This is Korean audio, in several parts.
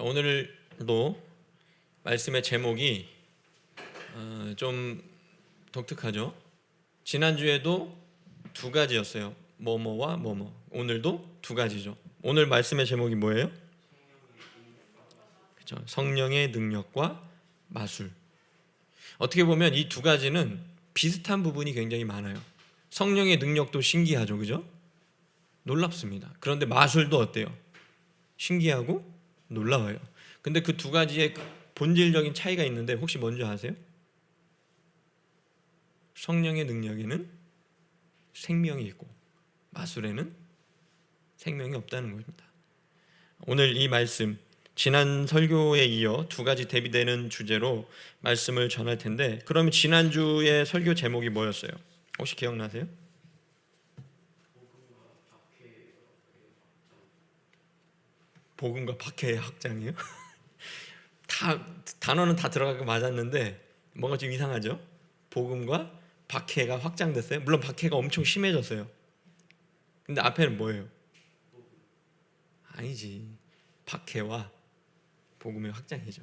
오늘도 말씀의 제목이 좀 독특하죠. 지난주에도 두 가지였어요. 뭐뭐와 뭐뭐. 오늘도 두 가지죠. 오늘 말씀의 제목이 뭐예요? 그렇죠. 성령의 능력과 마술. 어떻게 보면 이 두 가지는 비슷한 부분이 굉장히 많아요. 성령의 능력도 신기하죠, 그죠? 놀랍습니다. 그런데 마술도 어때요? 신기하고 놀라워요. 근데 그 두 가지의 본질적인 차이가 있는데 혹시 뭔지 아세요? 성령의 능력에는 생명이 있고 마술에는 생명이 없다는 겁니다. 오늘 이 말씀, 지난 설교에 이어 두 가지 대비되는 주제로 말씀을 전할 텐데, 그러면 지난주의 설교 제목이 뭐였어요? 혹시 기억나세요? 복음과 박해의 확장이요? 단어는 다 들어가고 맞았는데 뭔가 좀 이상하죠? 복음과 박해가 확장됐어요. 물론 박해가 엄청 심해졌어요. 근데 앞에는 뭐예요? 아니지. 박해와 복음의 확장이죠.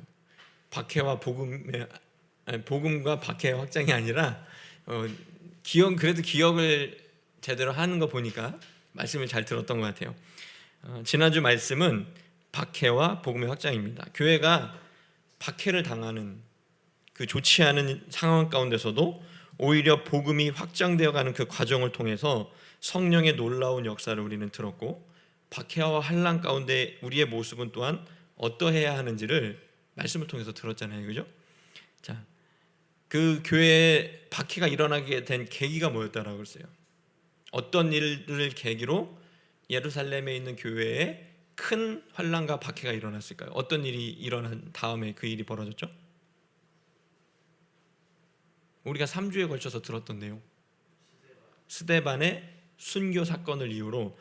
박해와 복음과 박해의 확장이 아니라 그래도 기억을 제대로 하는 거 보니까 말씀을 잘 들었던 것 같아요. 지난주 말씀은 박해와 복음의 확장입니다. 교회가 박해를 당하는 그 좋지 않은 상황 가운데서도 오히려 복음이 확장되어가는 그 과정을 통해서 성령의 놀라운 역사를 우리는 들었고, 박해와 환난 가운데 우리의 모습은 또한 어떠해야 하는지를 말씀을 통해서 들었잖아요, 그죠? 자, 그 교회에 박해가 일어나게 된 계기가 뭐였다라고 했어요? 어떤 일을 계기로 예루살렘에 있는 교회에 큰 환난과 박해가 일어났을까요? 어떤 일이 일어난 다음에 그 일이 벌어졌죠? 우리가 3주에 걸쳐서 들었던 내용, 스데반의 순교 사건을 이유로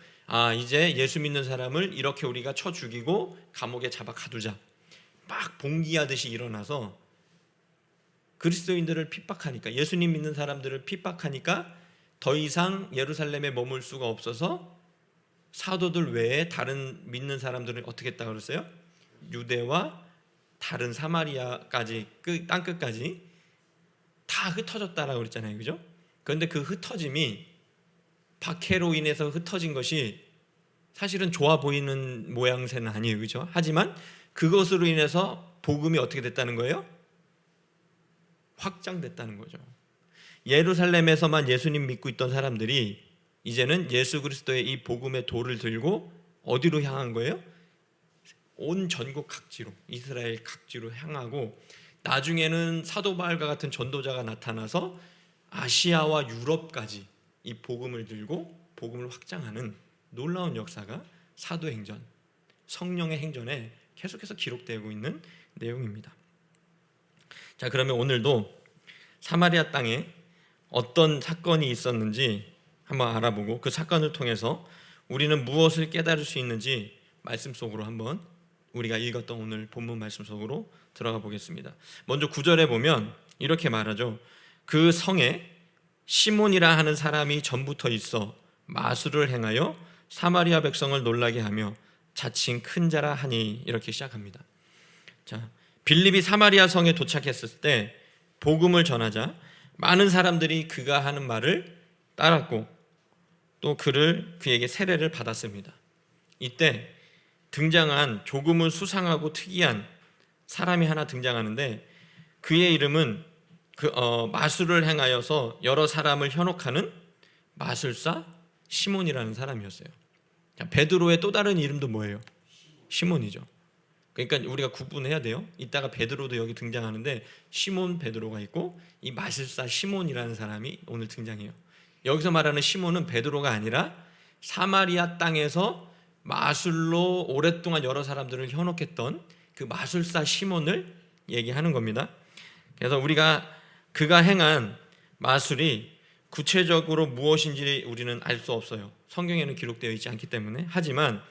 이제 예수 믿는 사람을 이렇게 우리가 쳐 죽이고 감옥에 잡아 가두자, 막 봉기하듯이 일어나서 그리스도인들을 핍박하니까, 예수님 믿는 사람들을 핍박하니까 더 이상 예루살렘에 머물 수가 없어서 사도들 외에 다른 믿는 사람들은 어떻게 했다고 그랬어요? 유대와 다른 사마리아까지, 그 땅끝까지 다 흩어졌다라고 그랬잖아요, 그죠? 그런데 그 흩어짐이, 박해로 인해서 흩어진 것이 사실은 좋아 보이는 모양새는 아니에요, 그죠? 하지만 그것으로 인해서 복음이 어떻게 됐다는 거예요? 확장됐다는 거죠. 예루살렘에서만 예수님 믿고 있던 사람들이 이제는 예수 그리스도의 이 복음의 도를 들고 어디로 향한 거예요? 온 전국 각지로, 이스라엘 각지로 향하고, 나중에는 사도 바울과 같은 전도자가 나타나서 아시아와 유럽까지 이 복음을 들고 복음을 확장하는 놀라운 역사가 사도행전, 성령의 행전에 계속해서 기록되고 있는 내용입니다. 자, 그러면 오늘도 사마리아 땅에 어떤 사건이 있었는지 한번 알아보고, 그 사건을 통해서 우리는 무엇을 깨달을 수 있는지 말씀 속으로 한번, 우리가 읽었던 오늘 본문 말씀 속으로 들어가 보겠습니다. 먼저 9절에 보면 이렇게 말하죠. 그 성에 시몬이라 하는 사람이 전부터 있어 마술을 행하여 사마리아 백성을 놀라게 하며 자칭 큰 자라 하니, 이렇게 시작합니다. 자, 빌립이 사마리아 성에 도착했을 때 복음을 전하자 많은 사람들이 그가 하는 말을 따랐고 또 그에게 세례를 받았습니다. 이때 등장한 조금은 수상하고 특이한 사람이 하나 등장하는데, 그의 이름은 마술을 행하여서 여러 사람을 현혹하는 마술사 시몬이라는 사람이었어요. 자, 베드로의 또 다른 이름도 뭐예요? 시몬이죠. 그러니까 우리가 구분해야 돼요. 이따가 베드로도 여기 등장하는데 시몬 베드로가 있고 이 마술사 시몬이라는 사람이 오늘 등장해요. 여기서 말하는 시몬은 베드로가 아니라 사마리아 땅에서 마술로 오랫동안 여러 사람들을 현혹했던 그 마술사 시몬을 얘기하는 겁니다. 그래서 그가 행한 마술이 구체적으로 무엇인지 우리는 알 수 없어요. 성경에는 기록되어 있지 않기 때문에. 하지만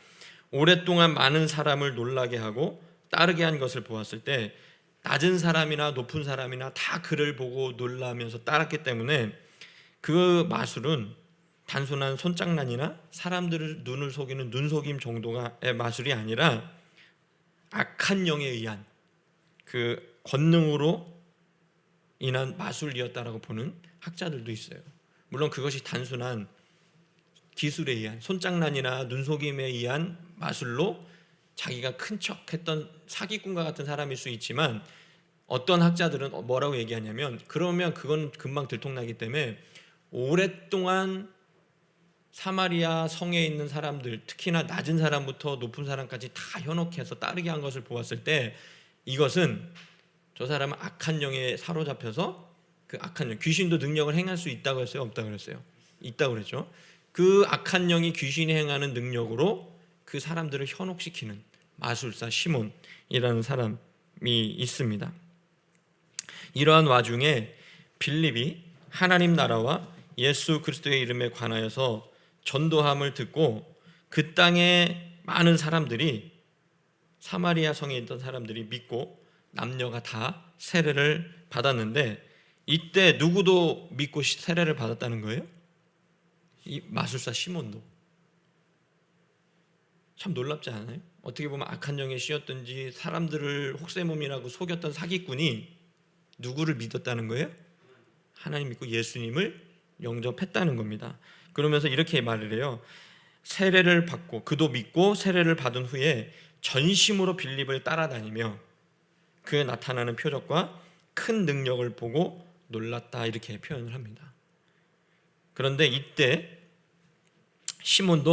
오랫동안 많은 사람을 놀라게 하고 따르게 한 것을 보았을 때 낮은 사람이나 높은 사람이나 다 그를 보고 놀라면서 따랐기 때문에 그 마술은 단순한 손장난이나 사람들을 눈을 속이는 눈속임 정도의 마술이 아니라 악한 영에 의한 그 권능으로 인한 마술이었다라고 보는 학자들도 있어요. 물론 그것이 단순한 기술에 의한 손장난이나 눈속임에 의한 마술로 자기가 큰 척했던 사기꾼과 같은 사람일 수 있지만, 어떤 학자들은 뭐라고 얘기하냐면, 그러면 그건 금방 들통나기 때문에 오랫동안 사마리아 성에 있는 사람들, 특히나 낮은 사람부터 높은 사람까지 다 현혹해서 따르게 한 것을 보았을 때, 이것은 저 사람은 악한 영에 사로잡혀서, 그 악한 영, 귀신도 능력을 행할 수 있다고 했어요, 없다고 그랬어요? 있다고 그랬죠. 그 악한 영이 귀신이 행하는 능력으로 그 사람들을 현혹시키는 마술사 시몬이라는 사람이 있습니다. 이러한 와중에 빌립이 하나님 나라와 예수 그리스도의 이름에 관하여서 전도함을 듣고 그 땅에 많은 사람들이, 사마리아 성에 있던 사람들이 믿고 남녀가 다 세례를 받았는데, 이때 누구도 믿고 세례를 받았다는 거예요? 이 마술사 시몬도. 참 놀랍지 않아요? 어떻게 보면 악한 영에 씌었든지 사람들을 혹세무민하고 속였던 사기꾼이 누구를 믿었다는 거예요? 하나님 믿고 예수님을 영접했다는 겁니다. 그러면서 이렇게 말을 해요. 세례를 받고, 그도 믿고 세례를 받은 후에 전심으로 빌립을 따라다니며 그에 나타나는 표적과 큰 능력을 보고 놀랐다, 이렇게 표현을 합니다. 그런데 이때 시몬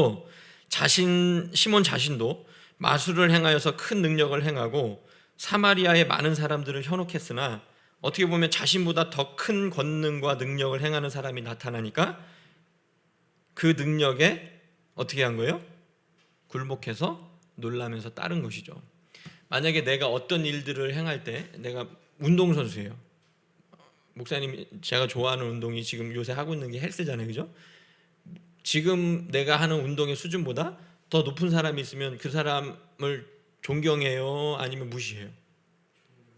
자신도 마술을 행하여서 큰 능력을 행하고 사마리아의 많은 사람들을 현혹했으나, 어떻게 보면 자신보다 더 큰 권능과 능력을 행하는 사람이 나타나니까 그 능력에 어떻게 한 거예요? 굴복해서 놀라면서 따른 것이죠. 만약에 내가 어떤 일들을 행할 때, 내가 운동선수예요. 목사님, 제가 좋아하는 운동이 지금 요새 하고 있는 게 헬스잖아요, 그죠? 지금 내가 하는 운동의 수준보다 더 높은 사람이 있으면 그 사람을 존경해요, 아니면 무시해요?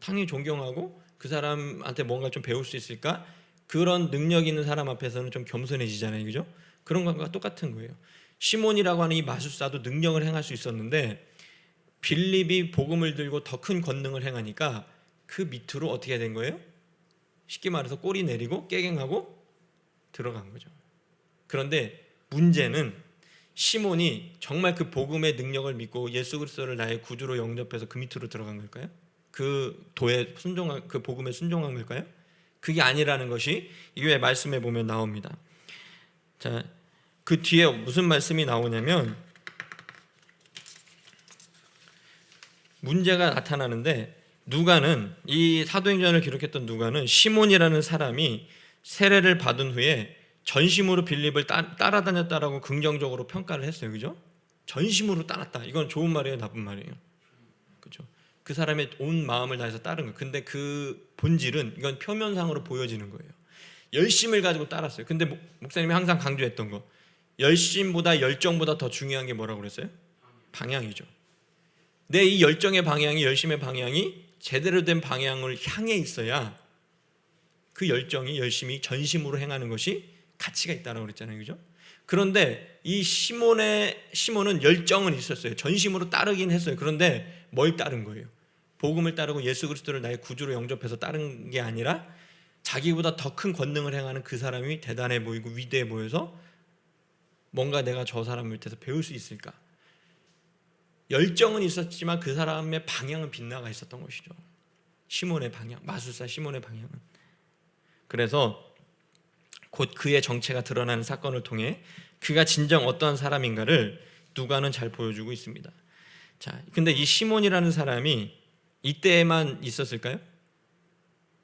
당연히 존경하고 그 사람한테 뭔가 좀 배울 수 있을까? 그런 능력 있는 사람 앞에서는 좀 겸손해지잖아요, 그죠? 그런 것과 똑같은 거예요. 시몬이라고 하는 이 마술사도 능력을 행할 수 있었는데, 빌립이 복음을 들고 더 큰 권능을 행하니까 그 밑으로 어떻게 된 거예요? 쉽게 말해서 꼬리 내리고 깨갱하고 들어간 거죠. 그런데 문제는 시몬이 정말 그 복음의 능력을 믿고 예수 그리스도를 나의 구주로 영접해서 그 밑으로 들어간 걸까요? 그 도에 순종한, 그 복음에 순종한 걸까요? 그게 아니라는 것이 이후에 말씀에 보면 나옵니다. 자, 그 뒤에 무슨 말씀이 나오냐면, 문제가 나타나는데, 누가는, 이 사도행전을 기록했던 누가는 시몬이라는 사람이 세례를 받은 후에 전심으로 빌립을 따라다녔다라고 긍정적으로 평가를 했어요, 그죠? 전심으로 따랐다. 이건 좋은 말이에요, 나쁜 말이에요? 그죠? 그 사람의 온 마음을 다해서 따른 거예요. 근데 그 본질은, 이건 표면상으로 보여지는 거예요. 열심을 가지고 따랐어요. 근데 목사님이 항상 강조했던 거, 열심보다 열정보다 더 중요한 게 뭐라고 그랬어요? 방향이죠. 내 이 열정의 방향이, 열심의 방향이 제대로 된 방향을 향해 있어야 그 열정이, 열심히 전심으로 행하는 것이 가치가 있다라고 그랬잖아요, 그죠? 그런데 이 시몬은 열정은 있었어요. 전심으로 따르긴 했어요. 그런데 뭘 따른 거예요? 복음을 따르고 예수 그리스도를 나의 구주로 영접해서 따른 게 아니라, 자기보다 더 큰 권능을 행하는 그 사람이 대단해 보이고 위대해 보여서 뭔가 내가 저 사람 밑에서 배울 수 있을까? 열정은 있었지만 그 사람의 방향은 빗나가 있었던 것이죠. 시몬의 방향, 마술사 시몬의 방향은. 그래서 곧 그의 정체가 드러나는 사건을 통해 그가 진정 어떠한 사람인가를 누가는 잘 보여주고 있습니다. 자, 근데 이 시몬이라는 사람이 이때에만 있었을까요?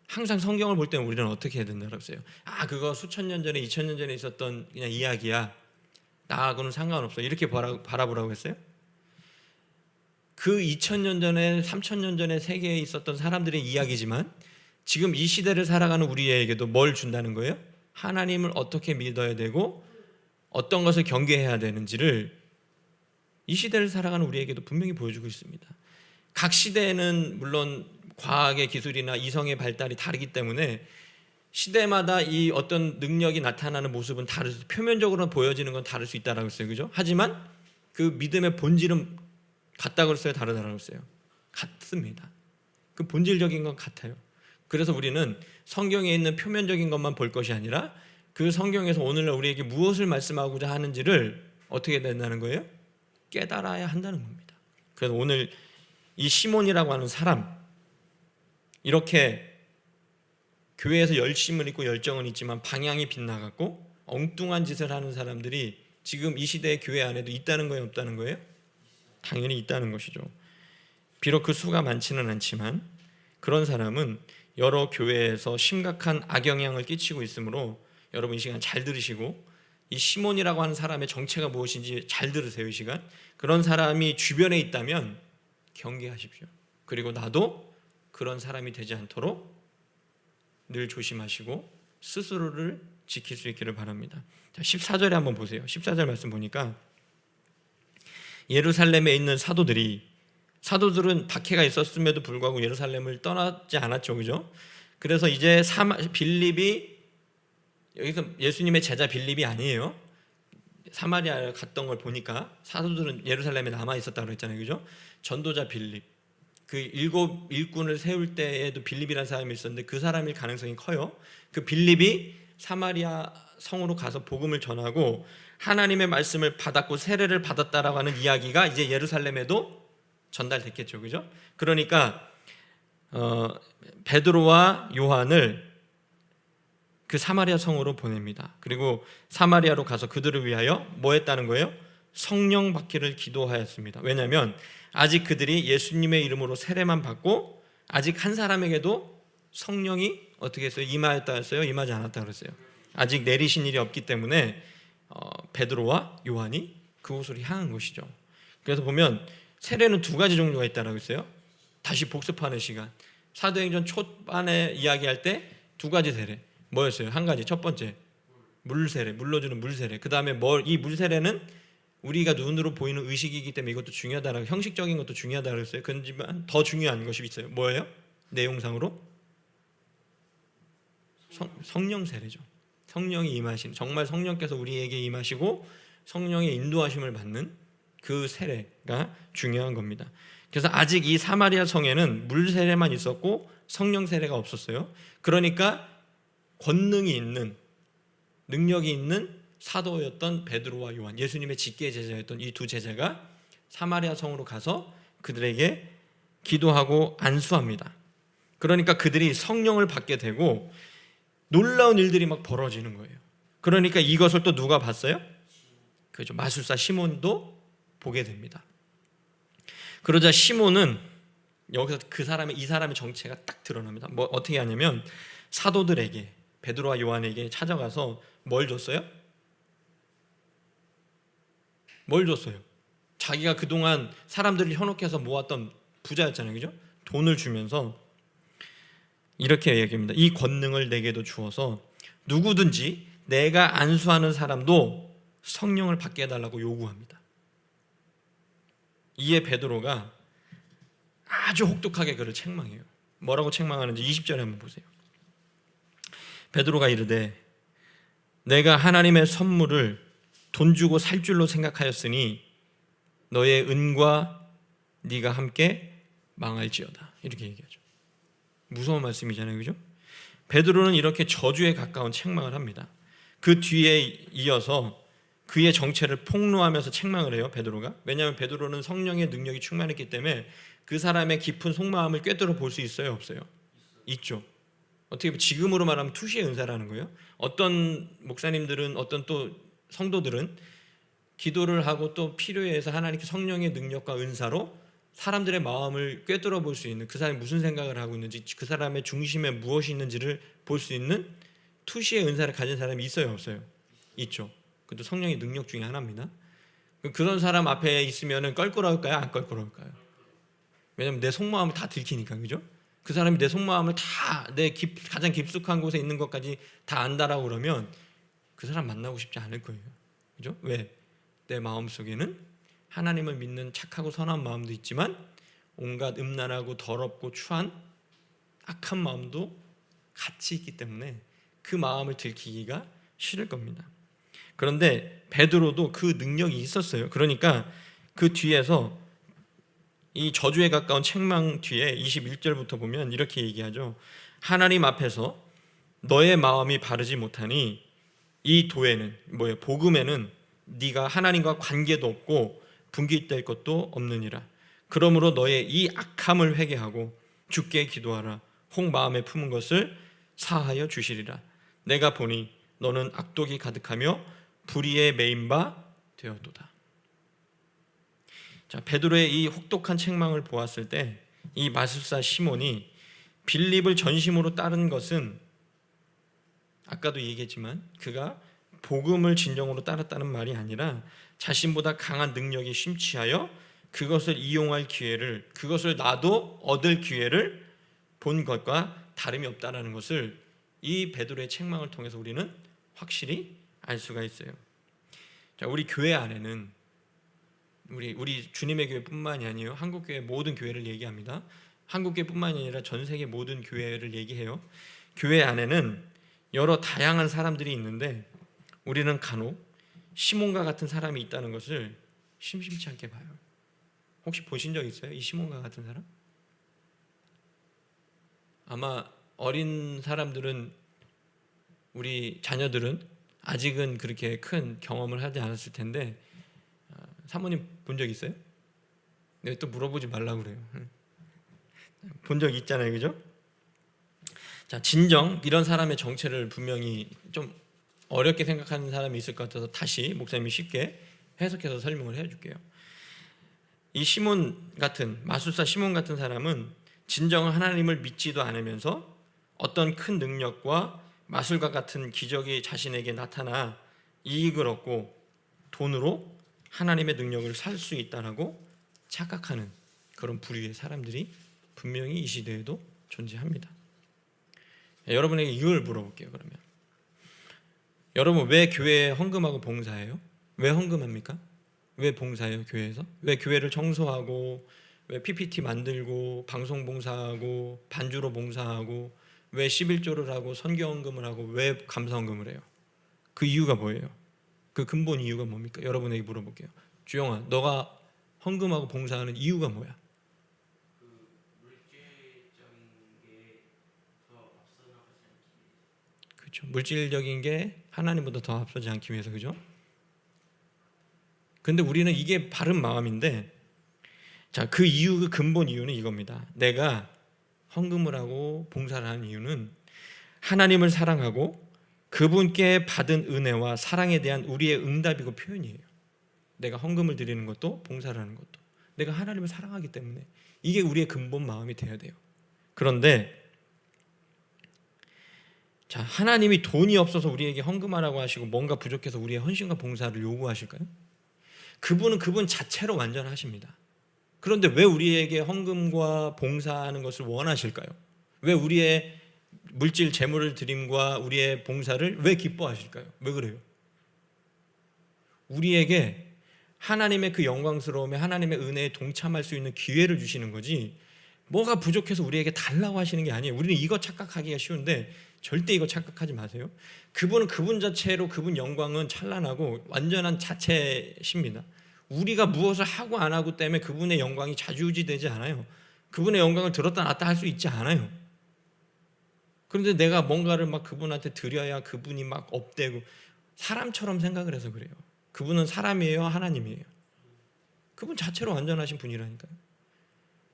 항상 성경을 볼 때는 우리는 어떻게 해야 된다고 했어요? 그거 수천 년 전에, 2000년 전에 있었던 그냥 이야기야, 나하고는 상관없어, 이렇게 바라보라고 했어요? 그 2000년 전에, 3000년 전에 세계에 있었던 사람들의 이야기지만, 지금 이 시대를 살아가는 우리에게도 뭘 준다는 거예요? 하나님을 어떻게 믿어야 되고 어떤 것을 경계해야 되는지를 이 시대를 살아가는 우리에게도 분명히 보여주고 있습니다. 각 시대에는 물론 과학의 기술이나 이성의 발달이 다르기 때문에 시대마다 이 어떤 능력이 나타나는 모습은 다를 수, 표면적으로 보여지는 건 다를 수 있다라고 했어요, 그죠? 하지만 그 믿음의 본질은 같다고 했어요, 다르다고 했어요? 같습니다. 그 본질적인 건 같아요. 그래서 우리는 성경에 있는 표면적인 것만 볼 것이 아니라 그 성경에서 오늘날 우리에게 무엇을 말씀하고자 하는지를 어떻게 된다는 거예요? 깨달아야 한다는 겁니다. 그래서 오늘 이 시몬이라고 하는 사람, 이렇게 교회에서 열심을 있고 열정은 있지만 방향이 빗나갔고 엉뚱한 짓을 하는 사람들이 지금 이 시대의 교회 안에도 있다는 거예요, 없다는 거예요? 당연히 있다는 것이죠. 비록 그 수가 많지는 않지만 그런 사람은 여러 교회에서 심각한 악영향을 끼치고 있으므로 여러분 이 시간 잘 들으시고 이 시몬이라고 하는 사람의 정체가 무엇인지 잘 들으세요. 이 시간 그런 사람이 주변에 있다면 경계하십시오. 그리고 나도 그런 사람이 되지 않도록 늘 조심하시고 스스로를 지킬 수 있기를 바랍니다. 자, 14절에 한번 보세요. 14절 말씀 보니까 예루살렘에 있는 사도들은 박해가 있었음에도 불구하고 예루살렘을 떠나지 않았죠. 그죠? 그래서 이제 빌립이, 여기서 예수님의 제자 빌립이 아니에요. 사마리아에 갔던 걸 보니까 사도들은 예루살렘에 남아 있었다고 그랬잖아요. 그죠? 전도자 빌립. 그 7 일꾼을 세울 때에도 빌립이라는 사람이 있었는데 그 사람일 가능성이 커요. 그 빌립이 사마리아 성으로 가서 복음을 전하고 하나님의 말씀을 받았고 세례를 받았다라고 하는 이야기가 이제 예루살렘에도 전달됐겠죠. 그죠? 그러니까 베드로와 요한을 그 사마리아 성으로 보냅니다. 그리고 사마리아로 가서 그들을 위하여 뭐 했다는 거예요? 성령 받기를 기도하였습니다. 왜냐하면 아직 그들이 예수님의 이름으로 세례만 받고 아직 한 사람에게도 성령이 어떻게 했어요? 임하였다 했어요? 임하지 않았다 그랬어요? 아직 내리신 일이 없기 때문에 베드로와 요한이 그곳으로 향한 것이죠. 그래서 보면 세례는 2가지 종류가 있다고 했어요. 다시 복습하는 시간. 사도행전 초반에 이야기할 때 2가지 세례. 뭐였어요? 한 가지. 첫 번째 물세례, 물로 주는 물세례. 그 다음에 이 물세례는 우리가 눈으로 보이는 의식이기 때문에 이것도 중요하다라고, 형식적인 것도 중요하다고 그랬어요. 그렇지만 더 중요한 것이 있어요. 뭐예요? 내용상으로 성령 세례죠. 성령이 임하신, 정말 성령께서 우리에게 임하시고 성령의 인도하심을 받는 그 세례가 중요한 겁니다. 그래서 아직 이 사마리아 성에는 물 세례만 있었고 성령 세례가 없었어요. 그러니까 권능이 있는, 능력이 있는 사도였던 베드로와 요한, 예수님의 직계 제자였던 이 2 제자가 사마리아 성으로 가서 그들에게 기도하고 안수합니다. 그러니까 그들이 성령을 받게 되고 놀라운 일들이 막 벌어지는 거예요. 그러니까 이것을 또 누가 봤어요? 그죠, 마술사 시몬도 보게 됩니다. 그러자 시몬은 여기서 이 사람의 정체가 딱 드러납니다. 뭐 어떻게 하냐면 사도들에게, 베드로와 요한에게 찾아가서 뭘 줬어요? 뭘 줬어요? 자기가 그동안 사람들을 현혹해서 모았던 부자였잖아요. 그죠? 돈을 주면서 이렇게 얘기합니다. 이 권능을 내게도 주어서 누구든지 내가 안수하는 사람도 성령을 받게 해달라고 요구합니다. 이에 베드로가 아주 혹독하게 그를 책망해요. 뭐라고 책망하는지 20절에 한번 보세요. 베드로가 이르되 내가 하나님의 선물을 돈 주고 살 줄로 생각하였으니 너의 은과 네가 함께 망할지어다. 이렇게 얘기하죠. 무서운 말씀이잖아요. 그죠? 베드로는 이렇게 저주에 가까운 책망을 합니다. 그 뒤에 이어서 그의 정체를 폭로하면서 책망을 해요. 베드로가. 왜냐하면 베드로는 성령의 능력이 충만했기 때문에 그 사람의 깊은 속마음을 꿰뚫어 볼 수 있어요? 없어요? 있죠. 어떻게 보면 지금으로 말하면 투시의 은사라는 거예요. 어떤 목사님들은, 어떤 또 성도들은 기도를 하고 또 필요에 의해서 하나님께 성령의 능력과 은사로 사람들의 마음을 꿰뚫어 볼 수 있는, 그 사람이 무슨 생각을 하고 있는지, 그 사람의 중심에 무엇이 있는지를 볼 수 있는 투시의 은사를 가진 사람이 있어요? 없어요? 있죠. 그것도 성령의 능력 중에 하나입니다. 그런 사람 앞에 있으면 껄끄러울까요? 안 껄끄러울까요? 왜냐하면 내 속마음을 다 들키니까. 그죠? 그 사람이 내 속마음을 다, 가장 깊숙한 곳에 있는 것까지 다 안다라고 그러면 그 사람 만나고 싶지 않을 거예요. 그죠? 왜? 내 마음속에는 하나님을 믿는 착하고 선한 마음도 있지만 온갖 음란하고 더럽고 추한 악한 마음도 같이 있기 때문에 그 마음을 들키기가 싫을 겁니다. 그런데 베드로도 그 능력이 있었어요. 그러니까 그 뒤에서 이 저주에 가까운 책망 뒤에 21절부터 보면 이렇게 얘기하죠. 하나님 앞에서 너의 마음이 바르지 못하니 이 도에는 뭐예요? 복음에는 네가 하나님과 관계도 없고 분깃될 것도 없느니라. 그러므로 너의 이 악함을 회개하고 주께 기도하라. 혹 마음에 품은 것을 사하여 주시리라. 내가 보니 너는 악독이 가득하며 불의에 매인 바 되었도다. 자, 베드로의 이 혹독한 책망을 보았을 때 이 마술사 시몬이 빌립을 전심으로 따른 것은 아까도 얘기했지만 그가 복음을 진정으로 따랐다는 말이 아니라 자신보다 강한 능력에 심취하여 그것을 이용할 기회를, 그것을 나도 얻을 기회를 본 것과 다름이 없다는 것을 이 베드로의 책망을 통해서 우리는 확실히 알 수가 있어요. 자, 우리 교회 안에는 우리 주님의 교회뿐만이 아니에요. 한국 교회 모든 교회를 얘기합니다. 한국 교회뿐만이 아니라 전 세계 모든 교회를 얘기해요. 교회 안에는 여러 다양한 사람들이 있는데 우리는 간혹 시몬과 같은 사람이 있다는 것을 심심치 않게 봐요. 혹시 보신 적 있어요? 이 시몬과 같은 사람? 아마 어린 사람들은, 우리 자녀들은 아직은 그렇게 큰 경험을 하지 않았을 텐데, 사모님 본 적 있어요? 내가 또 물어보지 말라고 그래요. 본 적 있잖아요, 그죠? 자, 진정 이런 사람의 정체를 분명히 좀 어렵게 생각하는 사람이 있을 것 같아서 다시 목사님이 쉽게 해석해서 설명을 해줄게요. 이 시몬 같은, 마술사 시몬 같은 사람은 진정 하나님을 믿지도 않으면서 어떤 큰 능력과 마술과 같은 기적이 자신에게 나타나 이익을 얻고 돈으로 하나님의 능력을 살 수 있다라고 착각하는 그런 부류의 사람들이 분명히 이 시대에도 존재합니다. 여러분에게 이걸 물어볼게요. 그러면 여러분, 왜 교회에 헌금하고 봉사해요? 왜 헌금합니까? 왜 봉사해요? 교회에서? 왜 교회를 청소하고, 왜 PPT 만들고, 방송 봉사하고, 반주로 봉사하고, 왜 11조를 하고, 선교헌금을 하고, 왜 감사헌금을 해요? 그 이유가 뭐예요? 그 근본 이유가 뭡니까? 여러분에게 물어볼게요. 주영아, 너가 헌금하고 봉사하는 이유가 뭐야? 그렇죠. 물질적인 게 하나님보다 더 앞서지 않기 위해서, 그죠? 근데 우리는 이게 바른 마음인데, 자, 그 이유, 그 근본 이유는 이겁니다. 내가 헌금을 하고 봉사를 하는 이유는 하나님을 사랑하고 그분께 받은 은혜와 사랑에 대한 우리의 응답이고 표현이에요. 내가 헌금을 드리는 것도 봉사를 하는 것도 내가 하나님을 사랑하기 때문에 이게 우리의 근본 마음이 되어야 돼요. 그런데 자, 하나님이 돈이 없어서 우리에게 헌금하라고 하시고 뭔가 부족해서 우리의 헌신과 봉사를 요구하실까요? 그분은 그분 자체로 완전하십니다. 그런데 왜 우리에게 헌금과 봉사하는 것을 원하실까요? 왜 우리의 물질 재물을 드림과 우리의 봉사를 왜 기뻐하실까요? 왜 그래요? 우리에게 하나님의 그 영광스러움에, 하나님의 은혜에 동참할 수 있는 기회를 주시는 거지, 뭐가 부족해서 우리에게 달라고 하시는 게 아니에요. 우리는 이거 착각하기가 쉬운데 절대 이거 착각하지 마세요. 그분은 그분 자체로, 그분 영광은 찬란하고 완전한 자체십니다. 우리가 무엇을 하고 안 하고 때문에 그분의 영광이 좌지우지되지 않아요. 그분의 영광을 들었다 놨다 할 수 있지 않아요. 그런데 내가 뭔가를 막 그분한테 드려야 그분이 막 업되고, 사람처럼 생각을 해서 그래요. 그분은 사람이에요, 하나님이에요? 그분 자체로 완전하신 분이라니까요.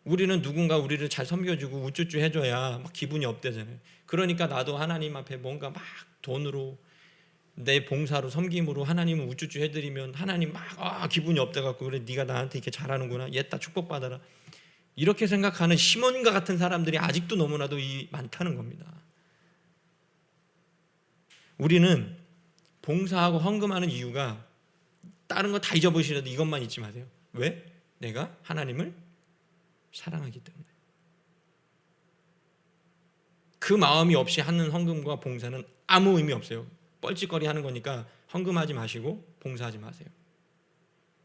우리는 누군가 우리를 잘 섬겨주고 우쭈쭈 해줘야 막 기분이 업되잖아요. 그러니까 나도 하나님 앞에 뭔가 막 돈으로, 내 봉사로, 섬김으로 하나님을 우쭈쭈 해드리면 하나님 막 기분이 업돼갖고, 그래 네가 나한테 이렇게 잘하는구나, 얘다 축복받아라, 이렇게 생각하는 시몬과 같은 사람들이 아직도 너무나도 많다는 겁니다. 우리는 봉사하고 헌금하는 이유가 다른 거 다 잊어버리시라도 이것만 잊지 마세요. 왜? 내가 하나님을 사랑하기 때문에. 그 마음이 없이 하는 헌금과 봉사는 아무 의미 없어요. 뻘짓거리 하는 거니까 헌금하지 마시고 봉사하지 마세요.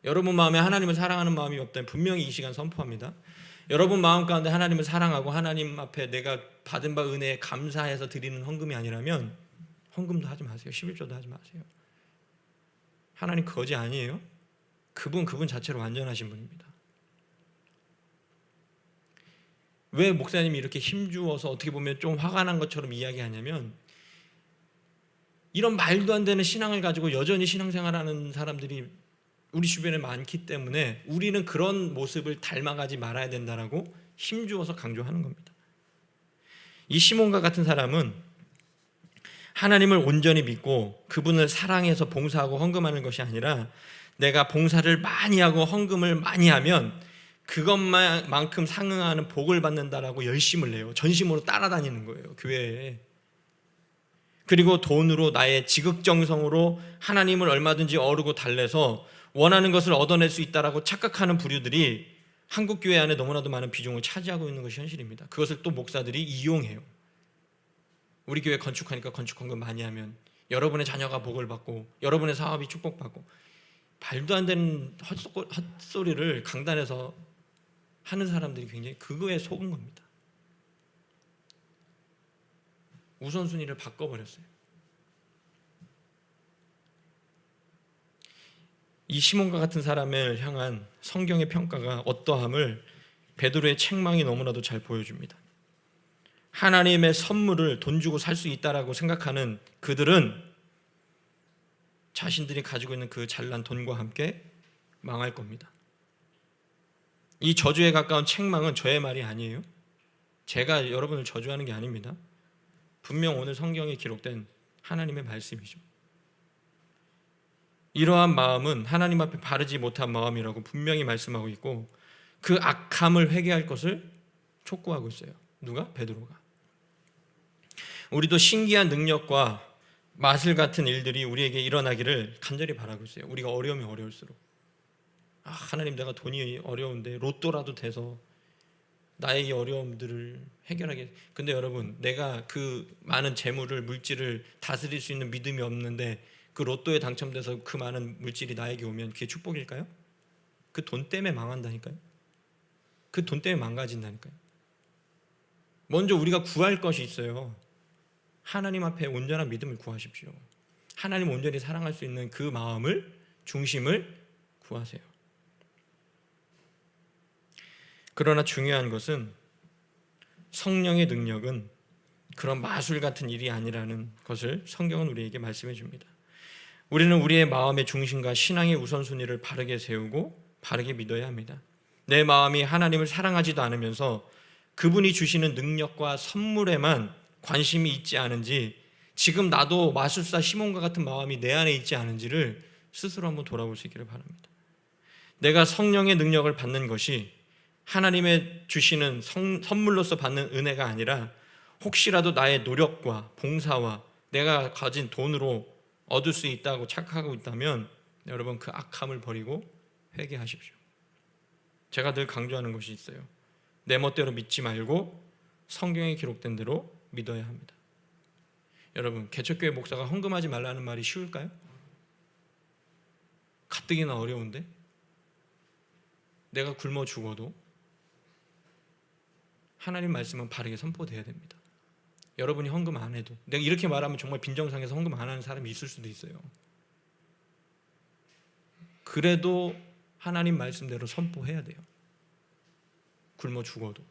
여러분 마음에 하나님을 사랑하는 마음이 없다면 분명히 이 시간 선포합니다. 여러분 마음 가운데 하나님을 사랑하고 하나님 앞에 내가 받은 바 은혜에 감사해서 드리는 헌금이 아니라면 헌금도 하지 마세요. 11조도 하지 마세요. 하나님 거지 아니에요. 그분 자체로 완전하신 분입니다. 왜 목사님이 이렇게 힘주어서 어떻게 보면 좀 화가 난 것처럼 이야기하냐면, 이런 말도 안 되는 신앙을 가지고 여전히 신앙생활하는 사람들이 우리 주변에 많기 때문에 우리는 그런 모습을 닮아가지 말아야 된다라고 힘주어서 강조하는 겁니다. 이 시몬과 같은 사람은 하나님을 온전히 믿고 그분을 사랑해서 봉사하고 헌금하는 것이 아니라, 내가 봉사를 많이 하고 헌금을 많이 하면 그것만큼 상응하는 복을 받는다라고 열심을 내요. 전심으로 따라다니는 거예요, 교회에. 그리고 돈으로, 나의 지극정성으로 하나님을 얼마든지 어르고 달래서 원하는 것을 얻어낼 수 있다라고 착각하는 부류들이 한국 교회 안에 너무나도 많은 비중을 차지하고 있는 것이 현실입니다. 그것을 또 목사들이 이용해요. 우리 교회 건축하니까 건축 헌금 많이 하면 여러분의 자녀가 복을 받고 여러분의 사업이 축복받고, 말도 안 되는 헛소리를 강단에서 하는 사람들이 굉장히 그거에 속은 겁니다. 우선순위를 바꿔버렸어요. 이 시몬과 같은 사람을 향한 성경의 평가가 어떠함을 베드로의 책망이 너무나도 잘 보여줍니다. 하나님의 선물을 돈 주고 살 수 있다라고 생각하는 그들은 자신들이 가지고 있는 그 잘난 돈과 함께 망할 겁니다. 이 저주에 가까운 책망은 저의 말이 아니에요. 제가 여러분을 저주하는 게 아닙니다. 분명 오늘 성경에 기록된 하나님의 말씀이죠. 이러한 마음은 하나님 앞에 바르지 못한 마음이라고 분명히 말씀하고 있고, 그 악함을 회개할 것을 촉구하고 있어요. 누가? 베드로가. 우리도 신기한 능력과 마술 같은 일들이 우리에게 일어나기를 간절히 바라고 있어요. 우리가 어려우면 어려울수록, 하나님, 내가 돈이 어려운데 로또라도 돼서 나의 이 어려움들을 해결하게. 근데 여러분, 내가 그 많은 재물을, 물질을 다스릴 수 있는 믿음이 없는데 그 로또에 당첨돼서 그 많은 물질이 나에게 오면 그게 축복일까요? 그 돈 때문에 망한다니까요. 그 돈 때문에 망가진다니까요. 먼저 우리가 구할 것이 있어요. 하나님 앞에 온전한 믿음을 구하십시오. 하나님 온전히 사랑할 수 있는 그 마음을, 중심을 구하세요. 그러나 중요한 것은 성령의 능력은 그런 마술 같은 일이 아니라는 것을 성경은 우리에게 말씀해 줍니다. 우리는 우리의 마음의 중심과 신앙의 우선순위를 바르게 세우고 바르게 믿어야 합니다. 내 마음이 하나님을 사랑하지도 않으면서 그분이 주시는 능력과 선물에만 관심이 있지 않은지, 지금 나도 마술사 시몬과 같은 마음이 내 안에 있지 않은지를 스스로 한번 돌아볼 수 있기를 바랍니다. 내가 성령의 능력을 받는 것이 하나님의 주시는 선물로서 받는 은혜가 아니라, 혹시라도 나의 노력과 봉사와 내가 가진 돈으로 얻을 수 있다고 착각하고 있다면 여러분, 그 악함을 버리고 회개하십시오. 제가 늘 강조하는 것이 있어요. 내 멋대로 믿지 말고 성경에 기록된 대로 믿어야 합니다. 여러분, 개척교회 목사가 헌금하지 말라는 말이 쉬울까요? 가뜩이나 어려운데, 내가 굶어 죽어도 하나님 말씀은 바르게 선포돼야 됩니다. 여러분이 헌금 안 해도, 내가 이렇게 말하면 정말 빈정상해서 헌금 안 하는 사람이 있을 수도 있어요. 그래도 하나님 말씀대로 선포해야 돼요. 굶어 죽어도.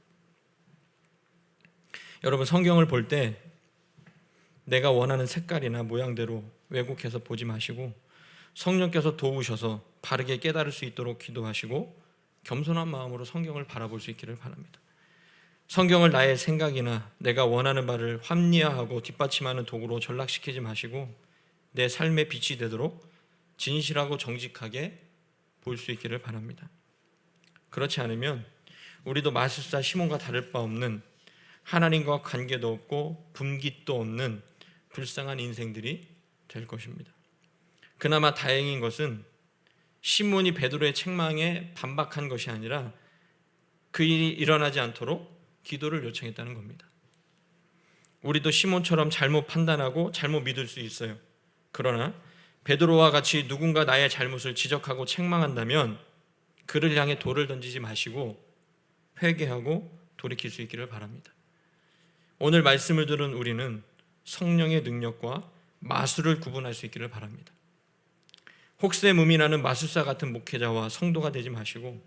여러분, 성경을 볼 때 내가 원하는 색깔이나 모양대로 왜곡해서 보지 마시고, 성령께서 도우셔서 바르게 깨달을 수 있도록 기도하시고 겸손한 마음으로 성경을 바라볼 수 있기를 바랍니다. 성경을 나의 생각이나 내가 원하는 바를 합리화하고 뒷받침하는 도구로 전락시키지 마시고, 내 삶의 빛이 되도록 진실하고 정직하게 볼 수 있기를 바랍니다. 그렇지 않으면 우리도 마술사 시몬과 다를 바 없는, 하나님과 관계도 없고 분깃도 없는 불쌍한 인생들이 될 것입니다. 그나마 다행인 것은 시몬이 베드로의 책망에 반박한 것이 아니라 그 일이 일어나지 않도록 기도를 요청했다는 겁니다. 우리도 시몬처럼 잘못 판단하고 잘못 믿을 수 있어요. 그러나 베드로와 같이 누군가 나의 잘못을 지적하고 책망한다면 그를 향해 돌을 던지지 마시고 회개하고 돌이킬 수 있기를 바랍니다. 오늘 말씀을 들은 우리는 성령의 능력과 마술을 구분할 수 있기를 바랍니다. 혹세무민하는 마술사 같은 목회자와 성도가 되지 마시고,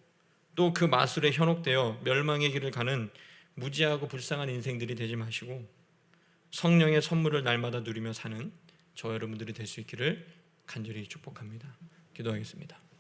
또 그 마술에 현혹되어 멸망의 길을 가는 무지하고 불쌍한 인생들이 되지 마시고 성령의 선물을 날마다 누리며 사는 저 여러분들이 될 수 있기를 간절히 축복합니다. 기도하겠습니다.